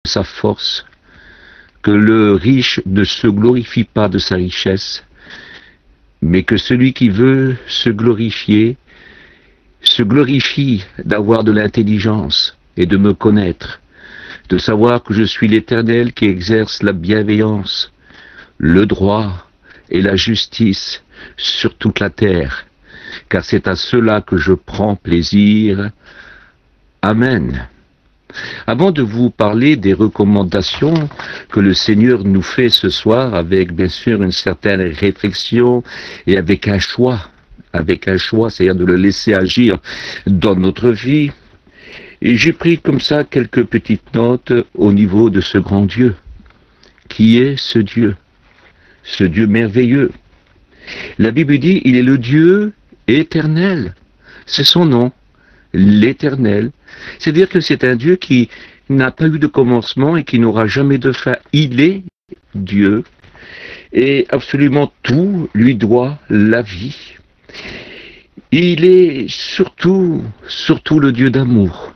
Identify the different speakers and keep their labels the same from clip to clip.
Speaker 1: sa force, que le riche ne se glorifie pas de sa richesse, mais que celui qui veut se glorifie d'avoir de l'intelligence et de me connaître, de savoir que je suis l'Éternel qui exerce la bienveillance, le droit et la justice sur toute la terre, car c'est à cela que je prends plaisir. Amen. Avant de vous parler des recommandations que le Seigneur nous fait ce soir, avec bien sûr une certaine réflexion et avec un choix, c'est-à-dire de le laisser agir dans notre vie, et j'ai pris comme ça quelques petites notes au niveau de ce grand Dieu. Qui est ce Dieu merveilleux? La Bible dit, il est le Dieu éternel. C'est son nom, l'Éternel. C'est-à-dire que c'est un Dieu qui n'a pas eu de commencement et qui n'aura jamais de fin. Il est Dieu et absolument tout lui doit la vie. Il est surtout le Dieu d'amour.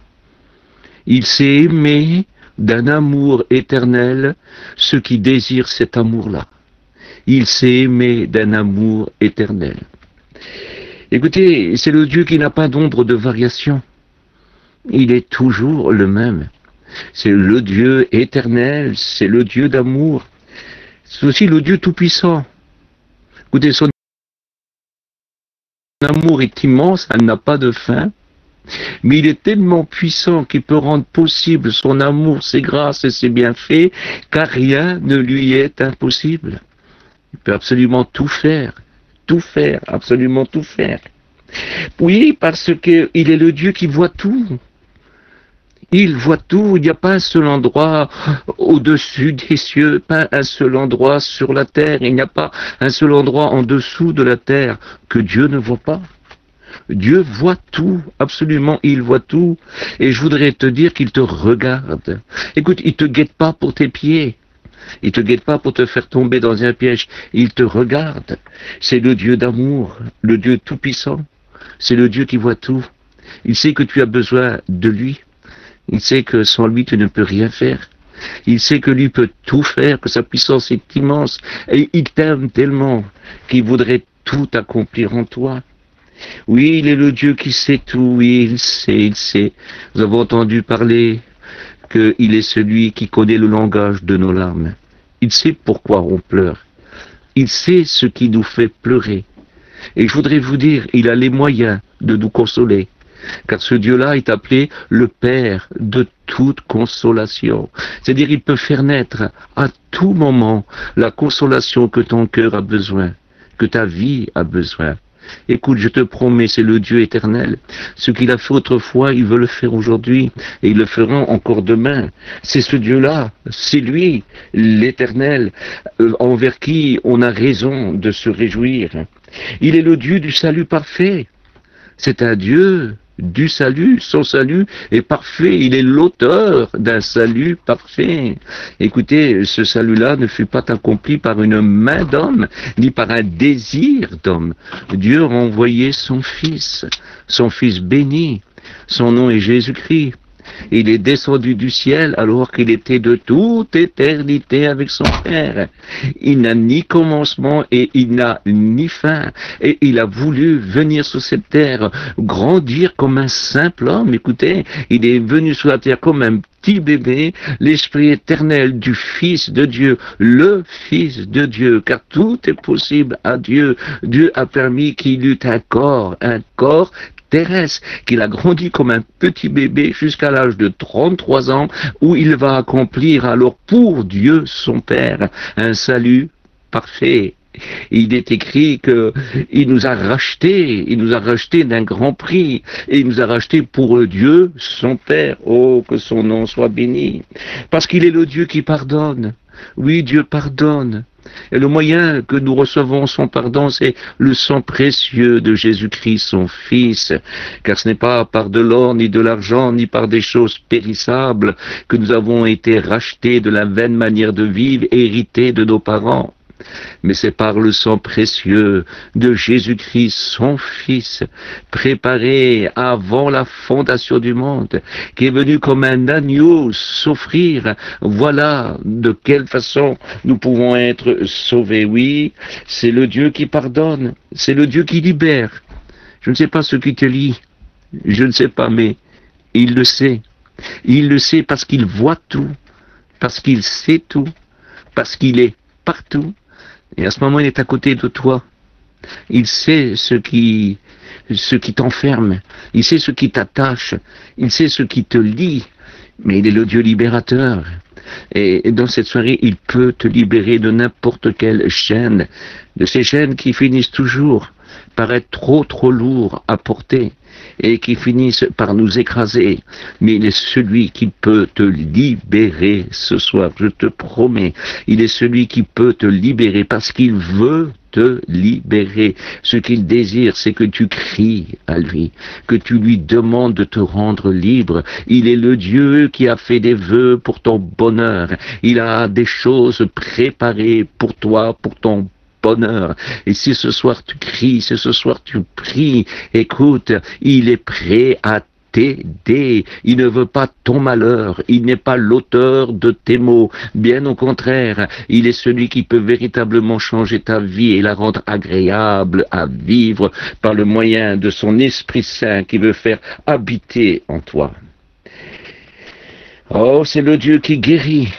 Speaker 1: Il s'est aimé d'un amour éternel ceux qui désirent cet amour-là. Il s'est aimé d'un amour éternel. Écoutez, c'est le Dieu qui n'a pas d'ombre de variation. Il est toujours le même. C'est le Dieu éternel, c'est le Dieu d'amour. C'est aussi le Dieu tout-puissant. Écoutez, son amour est immense, elle n'a pas de fin. Mais il est tellement puissant qu'il peut rendre possible son amour, ses grâces et ses bienfaits, car rien ne lui est impossible. Il peut absolument tout faire, absolument tout faire. Oui, parce qu'il est le Dieu qui voit tout. Il voit tout, il n'y a pas un seul endroit au-dessus des cieux, pas un seul endroit sur la terre, il n'y a pas un seul endroit en dessous de la terre que Dieu ne voit pas. Dieu voit tout, absolument, il voit tout. Et je voudrais te dire qu'il te regarde. Écoute, il te guette pas pour tes pieds. Il te guette pas pour te faire tomber dans un piège. Il te regarde. C'est le Dieu d'amour, le Dieu tout-puissant. C'est le Dieu qui voit tout. Il sait que tu as besoin de lui. Il sait que sans lui, tu ne peux rien faire. Il sait que lui peut tout faire, que sa puissance est immense. Et il t'aime tellement qu'il voudrait tout accomplir en toi. Oui, il est le Dieu qui sait tout, oui, il sait. Nous avons entendu parler qu'il est celui qui connaît le langage de nos larmes. Il sait pourquoi on pleure. Il sait ce qui nous fait pleurer. Et je voudrais vous dire, il a les moyens de nous consoler. Car ce Dieu-là est appelé le Père de toute consolation. C'est-à-dire, il peut faire naître à tout moment la consolation que ton cœur a besoin, que ta vie a besoin. Écoute, je te promets, c'est le Dieu éternel. Ce qu'il a fait autrefois, il veut le faire aujourd'hui, et il le fera encore demain. C'est ce Dieu-là, c'est lui, l'éternel, envers qui on a raison de se réjouir. Il est le Dieu du salut parfait. C'est un Dieu du salut, son salut est parfait, il est l'auteur d'un salut parfait. Écoutez, ce salut-là ne fut pas accompli par une main d'homme, ni par un désir d'homme. Dieu a envoyé son Fils béni, son nom est Jésus-Christ. Il est descendu du ciel alors qu'il était de toute éternité avec son Père. Il n'a ni commencement et il n'a ni fin. Et il a voulu venir sur cette terre, grandir comme un simple homme. Écoutez, il est venu sur la terre comme un petit bébé, l'Esprit éternel du Fils de Dieu, le Fils de Dieu, car tout est possible à Dieu. Dieu a permis qu'il eût un corps terrestre, qu'il a grandi comme un petit bébé jusqu'à l'âge de 33 ans, où il va accomplir alors pour Dieu son Père un salut parfait. Il est écrit que il nous a rachetés d'un grand prix, et il nous a rachetés pour Dieu son Père. Oh, que son nom soit béni, parce qu'il est le Dieu qui pardonne. Oui, Dieu pardonne. Et le moyen que nous recevons son pardon, c'est le sang précieux de Jésus-Christ, son Fils. Car ce n'est pas par de l'or, ni de l'argent, ni par des choses périssables que nous avons été rachetés de la vaine manière de vivre, héritée de nos parents. mais c'est par le sang précieux de Jésus-Christ, son Fils, préparé avant la fondation du monde, qui est venu comme un agneau s'offrir. Voilà de quelle façon nous pouvons être sauvés. Oui, c'est le Dieu qui pardonne, c'est le Dieu qui libère. Je ne sais pas ce qui te lie, je ne sais pas, mais il le sait. Il le sait parce qu'il voit tout, parce qu'il sait tout, parce qu'il est partout. Et à ce moment, il est à côté de toi. Il sait ce qui t'enferme. Il sait ce qui t'attache. Il sait ce qui te lie. Mais il est le Dieu libérateur. Et dans cette soirée, il peut te libérer de n'importe quelle chaîne, de ces chaînes qui finissent toujours par être trop lourds à porter et qui finissent par nous écraser. Mais il est celui qui peut te libérer ce soir, je te promets. Il est celui qui peut te libérer parce qu'il veut te libérer. Ce qu'il désire, c'est que tu cries à lui, que tu lui demandes de te rendre libre. Il est le Dieu qui a fait des vœux pour ton bonheur. Il a des choses préparées pour toi, pour ton bonheur. Et si ce soir tu cries, si ce soir tu pries, écoute, il est prêt à t'aider. Il ne veut pas ton malheur. Il n'est pas l'auteur de tes maux. Bien au contraire, il est celui qui peut véritablement changer ta vie et la rendre agréable à vivre par le moyen de son Esprit Saint qui veut faire habiter en toi. Oh, c'est le Dieu qui guérit.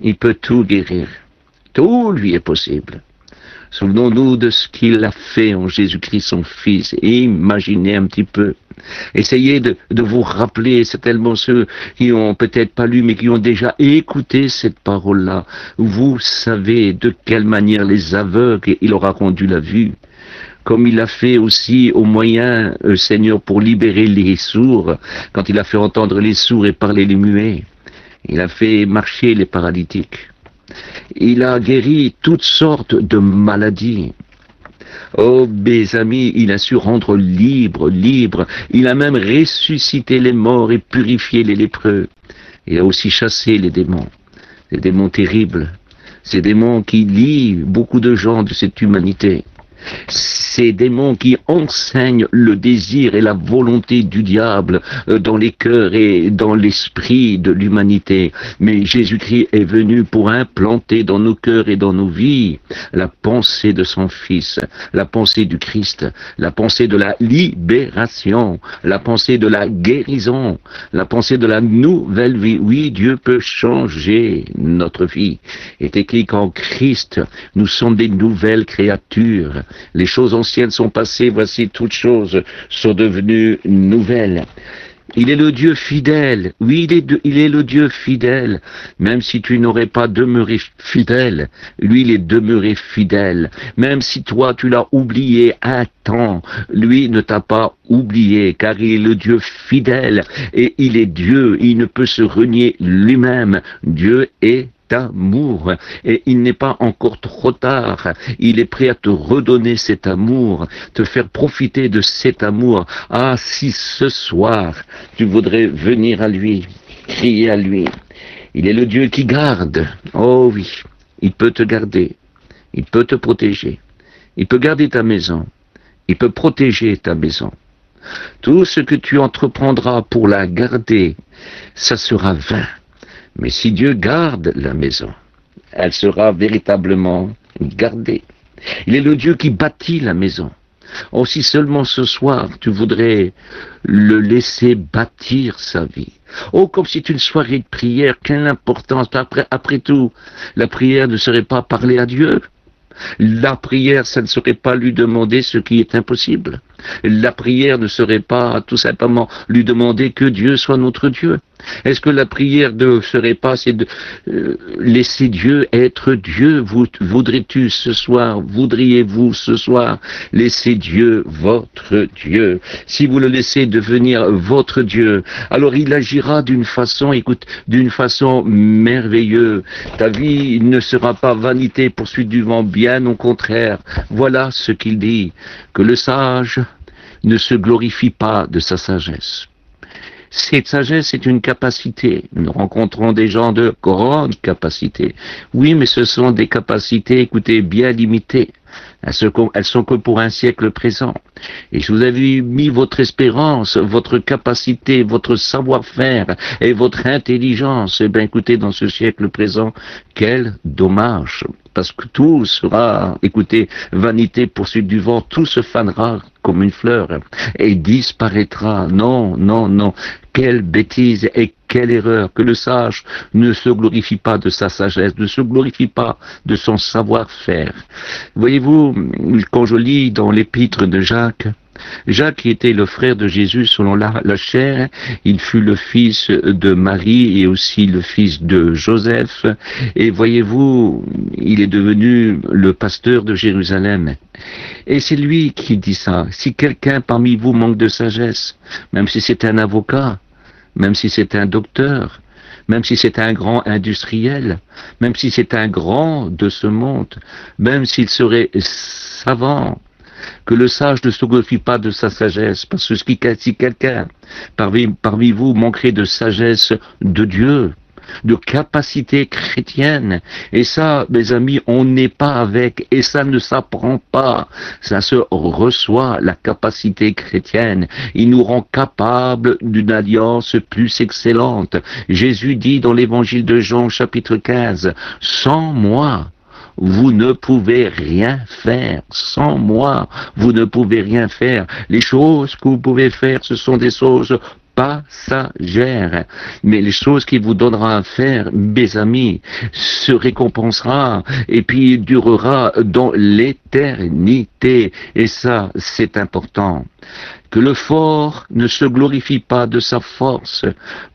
Speaker 1: Il peut tout guérir. Tout lui est possible. Souvenons-nous de ce qu'il a fait en Jésus-Christ, son Fils. Et imaginez un petit peu. Essayez de vous rappeler, c'est tellement ceux qui ont peut-être pas lu, mais qui ont déjà écouté cette parole-là. Vous savez de quelle manière les aveugles, il aura rendu la vue. Comme il a fait aussi au moyen, Seigneur, pour libérer les sourds, quand il a fait entendre les sourds et parler les muets. Il a fait marcher les paralytiques. Il a guéri toutes sortes de maladies. Oh, mes amis, il a su rendre libre. Il a même ressuscité les morts et purifié les lépreux. Il a aussi chassé les démons terribles. Ces démons qui lient beaucoup de gens de cette humanité. Ces démons qui enseignent le désir et la volonté du diable dans les cœurs et dans l'esprit de l'humanité. Mais Jésus-Christ est venu pour implanter dans nos cœurs et dans nos vies la pensée de son Fils, la pensée du Christ, la pensée de la libération, la pensée de la guérison, la pensée de la nouvelle vie. Oui, Dieu peut changer notre vie. Il est écrit qu'en Christ, nous sommes des nouvelles créatures. Les choses anciennes sont passées, voici toutes choses sont devenues nouvelles. Il est le Dieu fidèle, oui, il est le Dieu fidèle, même si tu n'aurais pas demeuré fidèle, lui il est demeuré fidèle, même si toi tu l'as oublié un temps, lui ne t'a pas oublié, car il est le Dieu fidèle, et il est Dieu, il ne peut se renier lui-même, Dieu est amour, et il n'est pas encore trop tard, il est prêt à te redonner cet amour, te faire profiter de cet amour. Ah, si ce soir tu voudrais venir à lui, crier à lui, il est le Dieu qui garde. Oh oui, il peut te garder, il peut te protéger, il peut garder ta maison, il peut protéger ta maison. Tout ce que tu entreprendras pour la garder, ça sera vain. Mais si Dieu garde la maison, elle sera véritablement gardée. Il est le Dieu qui bâtit la maison. Oh, si seulement ce soir tu voudrais le laisser bâtir sa vie. Oh, comme c'est une soirée de prière, quelle importance. Après tout, la prière ne serait pas parler à Dieu. La prière, ça ne serait pas lui demander ce qui est impossible. La prière ne serait pas tout simplement lui demander que Dieu soit notre Dieu. Est-ce que la prière ne serait pas c'est de laisser Dieu être Dieu? Voudrais-tu ce soir, voudriez-vous ce soir laisser Dieu votre Dieu? Si vous le laissez devenir votre Dieu, alors il agira d'une façon, écoute, d'une façon merveilleuse. Ta vie ne sera pas vanité, poursuite du vent, bien au contraire. Voilà ce qu'il dit, que le sage ne se glorifie pas de sa sagesse. Cette sagesse est une capacité. Nous rencontrons des gens de grande capacité. Oui, mais ce sont des capacités, écoutez, bien limitées. Elles sont que pour un siècle présent. Et je vous avais mis votre espérance, votre capacité, votre savoir-faire et votre intelligence. Eh bien, écoutez, dans ce siècle présent, quel dommage. Parce que tout sera, écoutez, vanité, poursuite du vent, tout se fanera comme une fleur et disparaîtra. Non, non, non. Quelle bêtise et quelle erreur que le sage ne se glorifie pas de sa sagesse, ne se glorifie pas de son savoir-faire. Voyez-vous, quand je lis dans l'épître de Jacques, Jacques qui était le frère de Jésus selon la chair, il fut le fils de Marie et aussi le fils de Joseph. Et voyez-vous, il est devenu le pasteur de Jérusalem. Et c'est lui qui dit ça. Si quelqu'un parmi vous manque de sagesse, même si c'est un avocat, même si c'est un docteur, même si c'est un grand industriel, même si c'est un grand de ce monde, même s'il serait savant, que le sage ne se glorifie pas de sa sagesse, parce que si quelqu'un parmi vous manquerait de sagesse de Dieu, de capacité chrétienne, et ça, mes amis, on n'est pas avec, et ça ne s'apprend pas, ça se reçoit, la capacité chrétienne. Il nous rend capables d'une alliance plus excellente. Jésus dit dans l'évangile de Jean, chapitre 15, « Sans moi, vous ne pouvez rien faire. Sans moi, vous ne pouvez rien faire. Les choses que vous pouvez faire, ce sont des choses passagères. Mais les choses qu'il vous donnera à faire, mes amis, se récompensera et puis durera dans l'éternité. Et ça, c'est important. Que le fort ne se glorifie pas de sa force,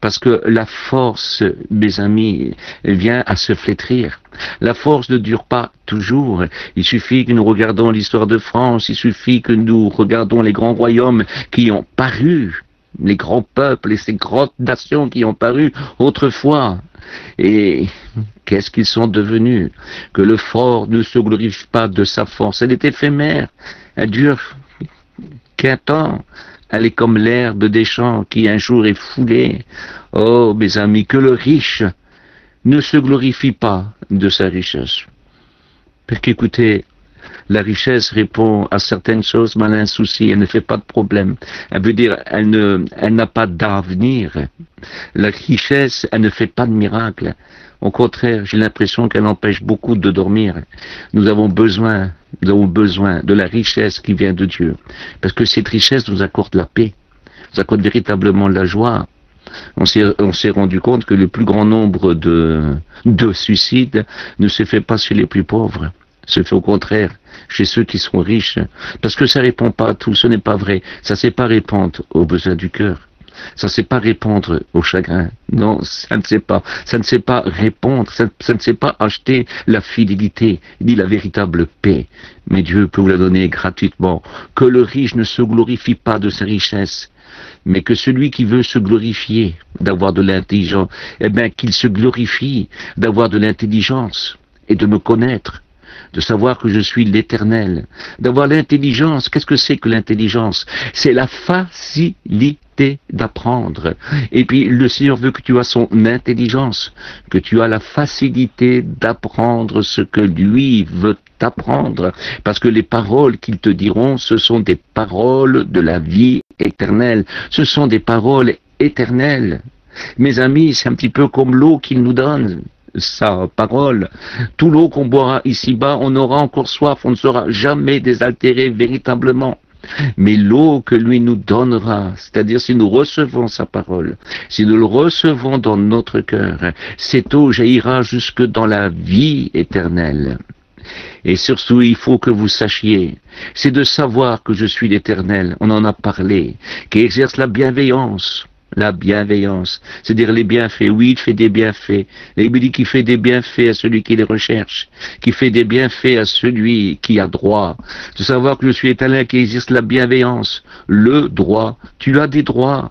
Speaker 1: parce que la force, mes amis, vient à se flétrir. La force ne dure pas toujours. Il suffit que nous regardions l'histoire de France, il suffit que nous regardions les grands royaumes qui ont paru, les grands peuples et ces grandes nations qui ont paru autrefois. Et qu'est-ce qu'ils sont devenus? Que le fort ne se glorifie pas de sa force. Elle est éphémère, elle dure qu'un temps. Elle est comme l'herbe des champs qui un jour est foulée. Oh, mes amis, que le riche ne se glorifie pas de sa richesse. Parce qu'écoutez, la richesse répond à certaines choses, mais elle a un souci, elle ne fait pas de problème. Elle veut dire, elle n'a pas d'avenir. La richesse, elle ne fait pas de miracle. Au contraire, j'ai l'impression qu'elle empêche beaucoup de dormir. Nous avons besoin de la richesse qui vient de Dieu. Parce que cette richesse nous accorde la paix, nous accorde véritablement la joie. On s'est rendu compte que le plus grand nombre de suicides ne se fait pas chez les plus pauvres, se fait au contraire chez ceux qui sont riches, parce que ça répond pas à tout, ce n'est pas vrai, ça ne sait pas répondre aux besoins du cœur, ça ne sait pas répondre au chagrin, non, ça ne sait pas répondre, ça ne sait pas acheter la fidélité, ni la véritable paix, mais Dieu peut vous la donner gratuitement. Que le riche ne se glorifie pas de sa richesse, mais que celui qui veut se glorifier d'avoir de l'intelligence, eh bien qu'il se glorifie d'avoir de l'intelligence et de me connaître, de savoir que je suis l'Éternel, d'avoir l'intelligence. Qu'est-ce que c'est que l'intelligence? C'est la facilité d'apprendre. Et puis le Seigneur veut que tu aies son intelligence, que tu as la facilité d'apprendre ce que lui veut t'apprendre, parce que les paroles qu'ils te diront, ce sont des paroles de la vie éternelle, ce sont des paroles éternelles. Mes amis, c'est un petit peu comme l'eau qu'il nous donne, sa parole. Tout l'eau qu'on boira ici-bas, on aura encore soif, on ne sera jamais désaltéré véritablement. Mais l'eau que lui nous donnera, c'est-à-dire si nous recevons sa parole, si nous le recevons dans notre cœur, cette eau jaillira jusque dans la vie éternelle. Et surtout, il faut que vous sachiez, c'est de savoir que je suis l'Éternel, on en a parlé, qui exerce la bienveillance, c'est-à-dire les bienfaits. Oui, il fait des bienfaits. Il dit qu'il fait des bienfaits à celui qui les recherche, qui fait des bienfaits à celui qui a droit. De savoir que je suis l'Éternel qui exerce la bienveillance, le droit. Tu as des droits.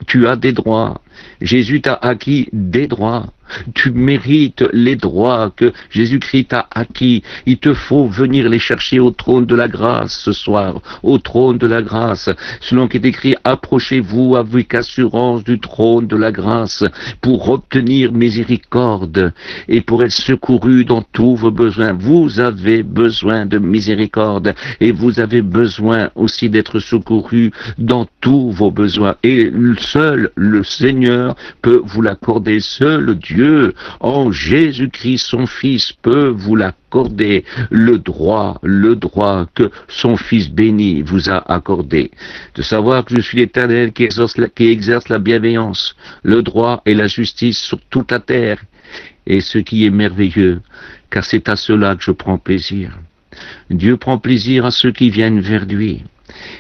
Speaker 1: Tu as des droits. Jésus t'a acquis des droits. Tu mérites les droits que Jésus-Christ t'a acquis. Il te faut venir les chercher au trône de la grâce ce soir, au trône de la grâce. Selon qu'il est écrit, approchez-vous avec assurance du trône de la grâce pour obtenir miséricorde et pour être secouru dans tous vos besoins. Vous avez besoin de miséricorde et vous avez besoin aussi d'être secouru dans tous vos besoins. Et seul le Seigneur peut vous l'accorder, seul Dieu en Jésus-Christ, son Fils, peut vous l'accorder, le droit que son Fils béni vous a accordé. De savoir que je suis l'Éternel qui exerce la bienveillance, le droit et la justice sur toute la terre. Et ce qui est merveilleux, car c'est à cela que je prends plaisir. Dieu prend plaisir à ceux qui viennent vers lui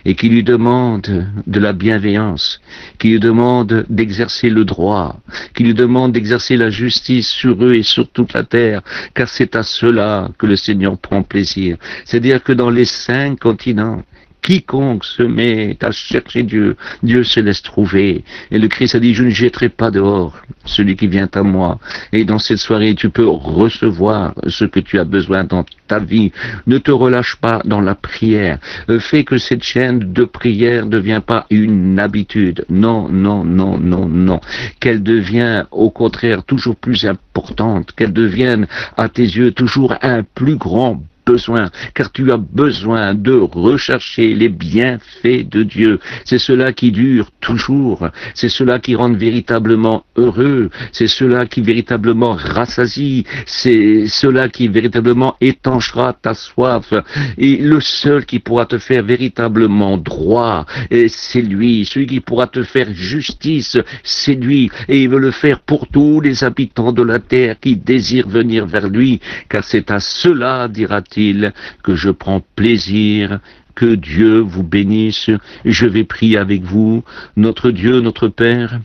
Speaker 1: et qui lui demandent de la bienveillance, qui lui demandent d'exercer le droit, qui lui demandent d'exercer la justice sur eux et sur toute la terre, car c'est à cela que le Seigneur prend plaisir. C'est-à-dire que dans les 5 continents, quiconque se met à chercher Dieu, Dieu se laisse trouver. Et le Christ a dit, je ne jetterai pas dehors celui qui vient à moi. Et dans cette soirée, tu peux recevoir ce que tu as besoin dans ta vie. Ne te relâche pas dans la prière. Fais que cette chaîne de prière ne devienne pas une habitude. Non, non, non, non, non. Qu'elle devienne au contraire toujours plus importante. Qu'elle devienne à tes yeux toujours un plus grand besoin, car tu as besoin de rechercher les bienfaits de Dieu. C'est cela qui dure toujours, c'est cela qui rend véritablement heureux, c'est cela qui véritablement rassasie, c'est cela qui véritablement étanchera ta soif. Et le seul qui pourra te faire véritablement droit, c'est lui. Celui qui pourra te faire justice, c'est lui. Et il veut le faire pour tous les habitants de la terre qui désirent venir vers lui, car c'est à cela, dira-t-il, que je prends plaisir. Que Dieu vous bénisse. Je vais prier avec vous. Notre Dieu, notre Père,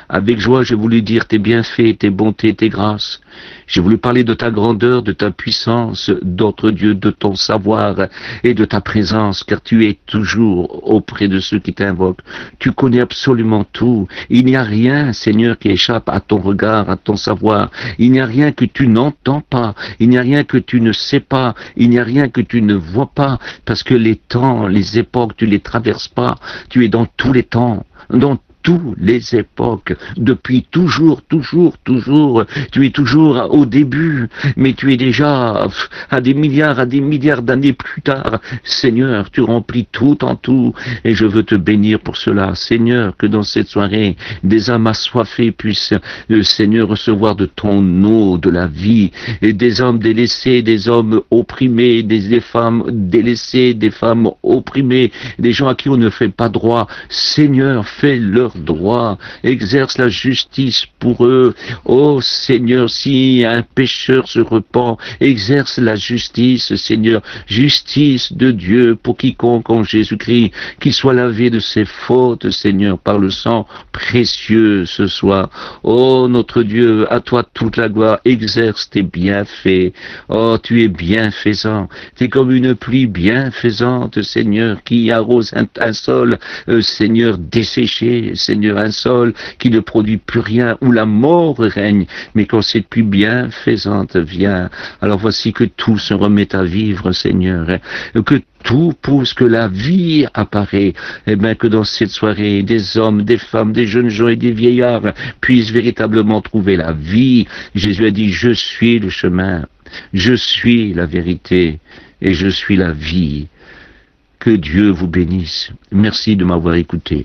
Speaker 1: avec joie, j'ai voulu dire tes bienfaits, tes bontés, tes grâces. J'ai voulu parler de ta grandeur, de ta puissance, d'autre Dieu, de ton savoir et de ta présence, car tu es toujours auprès de ceux qui t'invoquent. Tu connais absolument tout. Il n'y a rien, Seigneur, qui échappe à ton regard, à ton savoir. Il n'y a rien que tu n'entends pas. Il n'y a rien que tu ne sais pas. Il n'y a rien que tu ne vois pas, parce que les temps, les époques, tu les traverses pas. Tu es dans tous les temps, dans toutes les époques, depuis toujours, toujours, toujours. Tu es toujours au début, mais tu es déjà à des milliards d'années plus tard. Seigneur, tu remplis tout en tout, et je veux te bénir pour cela. Seigneur, que dans cette soirée, des âmes assoiffées puissent, Seigneur, recevoir de ton eau, de la vie, et des hommes délaissés, des hommes opprimés, des femmes délaissées, des femmes opprimées, des gens à qui on ne fait pas droit. Seigneur, fais leur droit, exerce la justice pour eux. Oh Seigneur, si un pécheur se repent, exerce la justice, Seigneur, justice de Dieu pour quiconque en Jésus-Christ, qu'il soit lavé de ses fautes, Seigneur, par le sang précieux ce soir. Oh notre Dieu, à toi toute la gloire, exerce tes bienfaits. Oh, tu es bienfaisant, tu es comme une pluie bienfaisante, Seigneur, qui arrose un sol, Seigneur, desséché, Seigneur, un sol qui ne produit plus rien, où la mort règne, mais quand cette pluie bienfaisante vient, alors voici que tout se remet à vivre, Seigneur, que tout pousse, que la vie apparaît, et bien que dans cette soirée, des hommes, des femmes, des jeunes gens et des vieillards puissent véritablement trouver la vie. Jésus a dit, je suis le chemin, je suis la vérité, et je suis la vie. Que Dieu vous bénisse. Merci de m'avoir écouté.